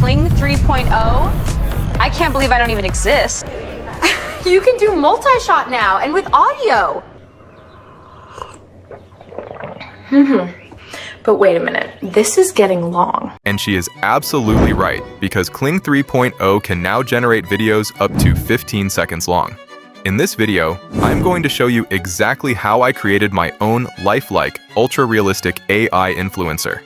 Kling 3.0? I can't believe I don't even exist. You can do multi-shot now, and with audio. But wait a minute, this is getting long. And she is absolutely right, because Kling 3.0 can now generate videos up to 15 seconds long. In this video, I'm going to show you exactly how I created my own lifelike, ultra-realistic AI influencer.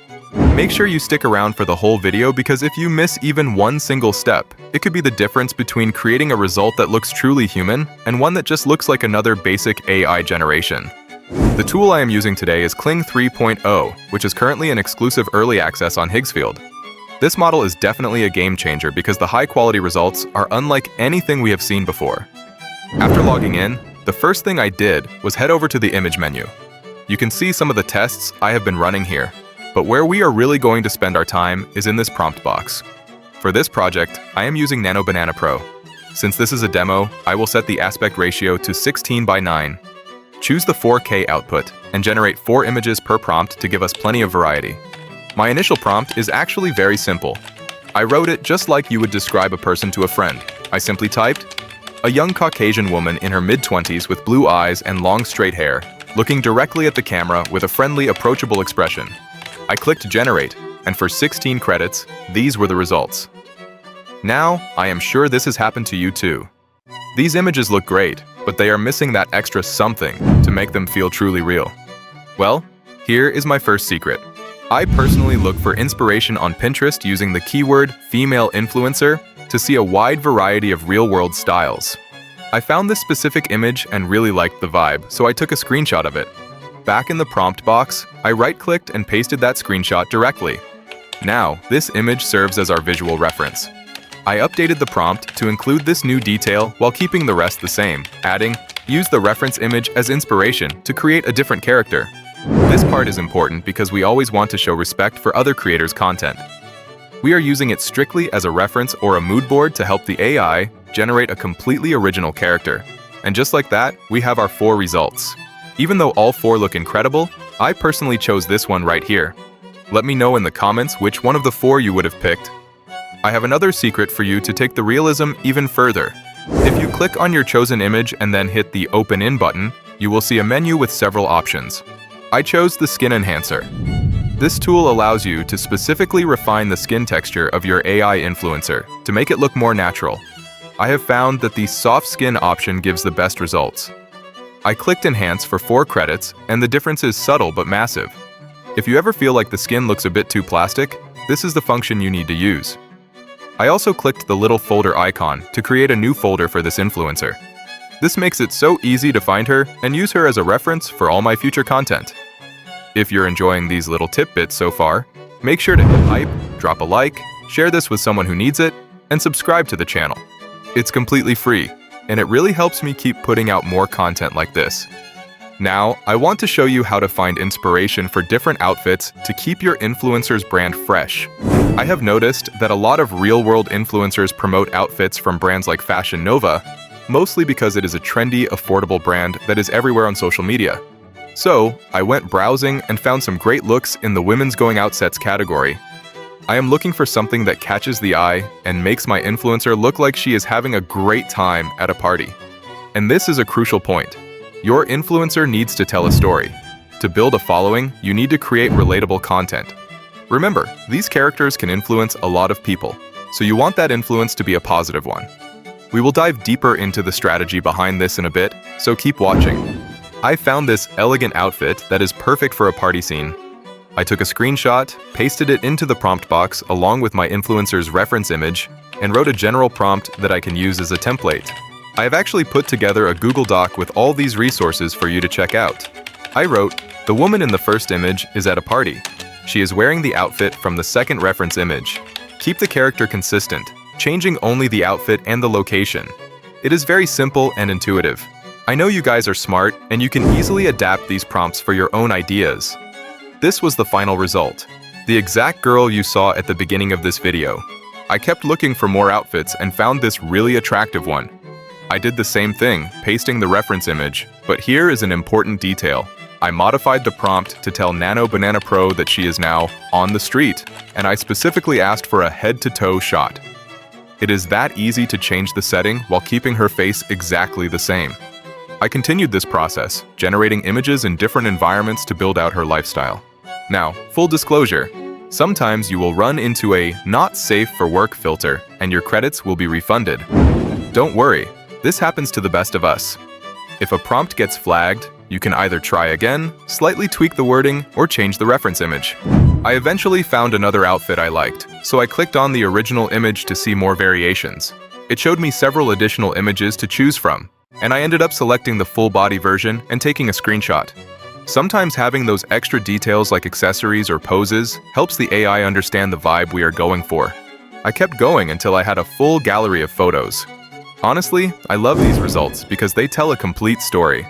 Make sure you stick around for the whole video because if you miss even one single step, it could be the difference between creating a result that looks truly human and one that just looks like another basic AI generation. The tool I am using today is Kling 3.0, which is currently in exclusive early access on Higgsfield. This model is definitely a game changer because the high-quality results are unlike anything we have seen before. After logging in, the first thing I did was head over to the image menu. You can see some of the tests I have been running here, but where we are really going to spend our time is in this prompt box. For this project, I am using Nano Banana Pro. Since this is a demo, I will set the aspect ratio to 16:9. Choose the 4K output and generate 4 images per prompt to give us plenty of variety. My initial prompt is actually very simple. I wrote it just like you would describe a person to a friend. I simply typed, "A young Caucasian woman in her mid-20s with blue eyes and long straight hair, looking directly at the camera with a friendly, approachable expression." I clicked generate, and for 16 credits, these were the results. Now, I am sure this has happened to you too. These images look great, but they are missing that extra something to make them feel truly real. Well, here is my first secret. I personally look for inspiration on Pinterest using the keyword female influencer to see a wide variety of real-world styles. I found this specific image and really liked the vibe, so I took a screenshot of it. Back in the prompt box, I right-clicked and pasted that screenshot directly. Now, this image serves as our visual reference. I updated the prompt to include this new detail while keeping the rest the same, adding, "Use the reference image as inspiration to create a different character." This part is important because we always want to show respect for other creators' content. We are using it strictly as a reference or a mood board to help the AI generate a completely original character. And just like that, we have our 4 results. Even though all 4 look incredible, I personally chose this one right here. Let me know in the comments which one of the 4 you would have picked. I have another secret for you to take the realism even further. If you click on your chosen image and then hit the Open In button, you will see a menu with several options. I chose the Skin Enhancer. This tool allows you to specifically refine the skin texture of your AI influencer to make it look more natural. I have found that the soft skin option gives the best results. I clicked Enhance for 4 credits, and the difference is subtle but massive. If you ever feel like the skin looks a bit too plastic, this is the function you need to use. I also clicked the little folder icon to create a new folder for this influencer. This makes it so easy to find her and use her as a reference for all my future content. If you're enjoying these little tidbits so far, make sure to hit hype, drop a like, share this with someone who needs it, and subscribe to the channel. It's completely free, and it really helps me keep putting out more content like this. Now, I want to show you how to find inspiration for different outfits to keep your influencer's brand fresh. I have noticed that a lot of real-world influencers promote outfits from brands like Fashion Nova, mostly because it is a trendy, affordable brand that is everywhere on social media. So, I went browsing and found some great looks in the women's going out sets category. I am looking for something that catches the eye and makes my influencer look like she is having a great time at a party. And this is a crucial point. Your influencer needs to tell a story. To build a following, you need to create relatable content. Remember, these characters can influence a lot of people, so you want that influence to be a positive one. We will dive deeper into the strategy behind this in a bit, so keep watching. I found this elegant outfit that is perfect for a party scene. I took a screenshot, pasted it into the prompt box along with my influencer's reference image, and wrote a general prompt that I can use as a template. I have actually put together a Google Doc with all these resources for you to check out. I wrote, "The woman in the first image is at a party. She is wearing the outfit from the second reference image. Keep the character consistent, changing only the outfit and the location." It is very simple and intuitive. I know you guys are smart, and you can easily adapt these prompts for your own ideas. This was the final result. The exact girl you saw at the beginning of this video. I kept looking for more outfits and found this really attractive one. I did the same thing, pasting the reference image, but here is an important detail. I modified the prompt to tell Nano Banana Pro that she is now on the street, and I specifically asked for a head-to-toe shot. It is that easy to change the setting while keeping her face exactly the same. I continued this process, generating images in different environments to build out her lifestyle. Now, full disclosure, sometimes you will run into a not safe for work filter and your credits will be refunded. Don't worry, this happens to the best of us. If a prompt gets flagged, you can either try again, slightly tweak the wording, or change the reference image. I eventually found another outfit I liked, so I clicked on the original image to see more variations. It showed me several additional images to choose from, and I ended up selecting the full body version and taking a screenshot. Sometimes having those extra details like accessories or poses helps the AI understand the vibe we are going for. I kept going until I had a full gallery of photos. Honestly, I love these results because they tell a complete story.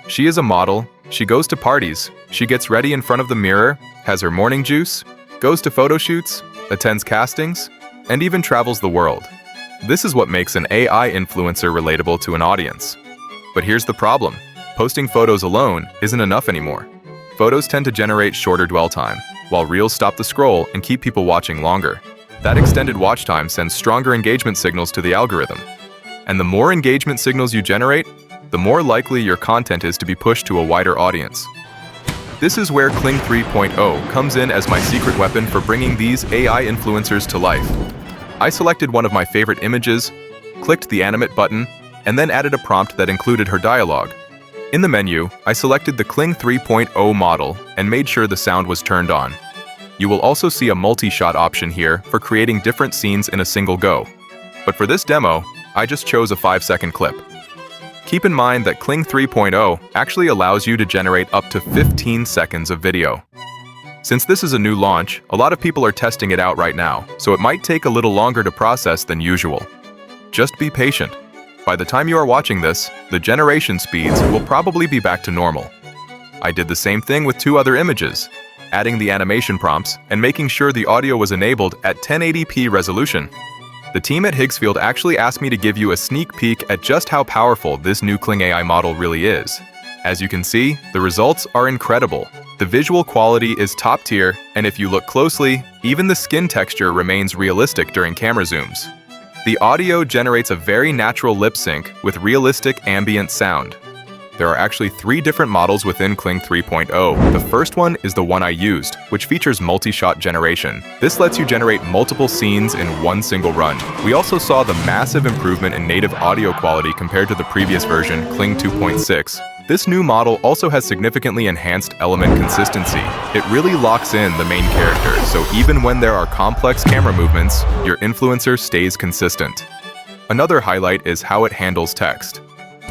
She is a model, she goes to parties, she gets ready in front of the mirror, has her morning juice, goes to photo shoots, attends castings, and even travels the world. This is what makes an AI influencer relatable to an audience. But here's the problem. Posting photos alone isn't enough anymore. Photos tend to generate shorter dwell time, while Reels stop the scroll and keep people watching longer. That extended watch time sends stronger engagement signals to the algorithm. And the more engagement signals you generate, the more likely your content is to be pushed to a wider audience. This is where Kling 3.0 comes in as my secret weapon for bringing these AI influencers to life. I selected one of my favorite images, clicked the Animate button, and then added a prompt that included her dialogue. In the menu, I selected the Kling 3.0 model and made sure the sound was turned on. You will also see a multi-shot option here for creating different scenes in a single go. But for this demo, I just chose a 5-second clip. Keep in mind that Kling 3.0 actually allows you to generate up to 15 seconds of video. Since this is a new launch, a lot of people are testing it out right now, so it might take a little longer to process than usual. Just be patient. By the time you are watching this, the generation speeds will probably be back to normal. I did the same thing with 2 other images, adding the animation prompts and making sure the audio was enabled at 1080p resolution. The team at Higgsfield actually asked me to give you a sneak peek at just how powerful this new Kling AI model really is. As you can see, the results are incredible. The visual quality is top tier, and if you look closely, even the skin texture remains realistic during camera zooms. The audio generates a very natural lip sync with realistic ambient sound. There are actually 3 different models within Kling 3.0. The first one is the one I used, which features multi-shot generation. This lets you generate multiple scenes in one single run. We also saw the massive improvement in native audio quality compared to the previous version, Kling 2.6. This new model also has significantly enhanced element consistency. It really locks in the main character, so even when there are complex camera movements, your influencer stays consistent. Another highlight is how it handles text.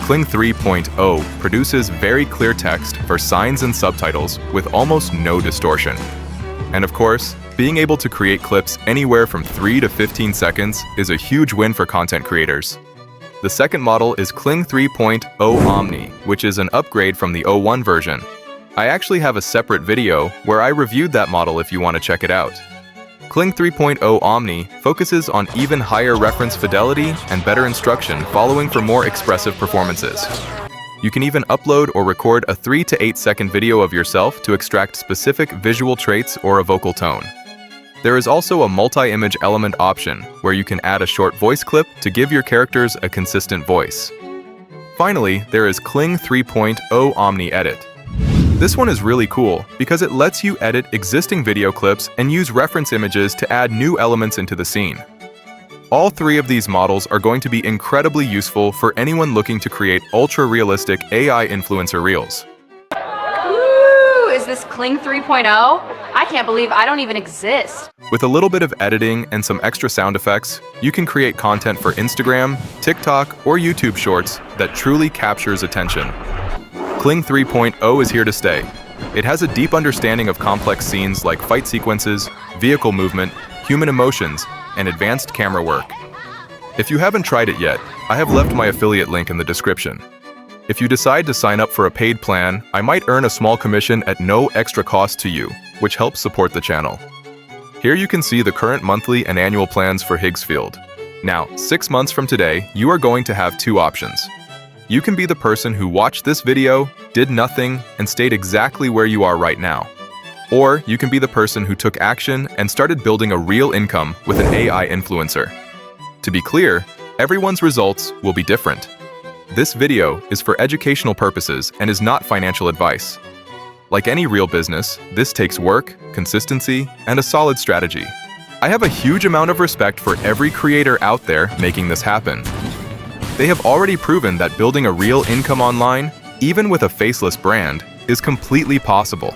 Kling 3.0 produces very clear text for signs and subtitles with almost no distortion. And of course, being able to create clips anywhere from 3 to 15 seconds is a huge win for content creators. The second model is Kling 3.0 Omni, which is an upgrade from the 01 version. I actually have a separate video where I reviewed that model if you want to check it out. Kling 3.0 Omni focuses on even higher reference fidelity and better instruction following for more expressive performances. You can even upload or record a 3 to 8 second video of yourself to extract specific visual traits or a vocal tone. There is also a multi-image element option where you can add a short voice clip to give your characters a consistent voice. Finally, there is Kling 3.0 Omni Edit. This one is really cool because it lets you edit existing video clips and use reference images to add new elements into the scene. All 3 of these models are going to be incredibly useful for anyone looking to create ultra-realistic AI influencer reels. Ooh, is this Kling 3.0? I can't believe I don't even exist. With a little bit of editing and some extra sound effects, you can create content for Instagram, TikTok, or YouTube Shorts that truly captures attention. Kling 3.0 is here to stay. It has a deep understanding of complex scenes like fight sequences, vehicle movement, human emotions, and advanced camera work. If you haven't tried it yet, I have left my affiliate link in the description. If you decide to sign up for a paid plan, I might earn a small commission at no extra cost to you, which helps support the channel. Here you can see the current monthly and annual plans for Higgsfield. Now, 6 months from today, you are going to have 2 options. You can be the person who watched this video, did nothing, and stayed exactly where you are right now. Or you can be the person who took action and started building a real income with an AI influencer. To be clear, everyone's results will be different. This video is for educational purposes and is not financial advice. Like any real business, this takes work, consistency, and a solid strategy. I have a huge amount of respect for every creator out there making this happen. They have already proven that building a real income online, even with a faceless brand, is completely possible.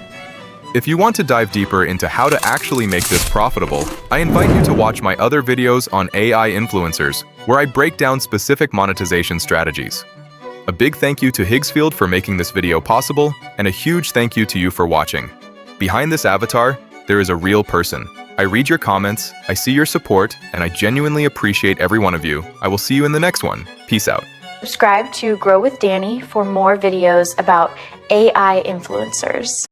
If you want to dive deeper into how to actually make this profitable, I invite you to watch my other videos on AI influencers, where I break down specific monetization strategies. A big thank you to Higgsfield for making this video possible, and a huge thank you to you for watching. Behind this avatar, there is a real person. I read your comments, I see your support, and I genuinely appreciate every one of you. I will see you in the next one. Peace out. Subscribe to Grow with Danny for more videos about AI influencers.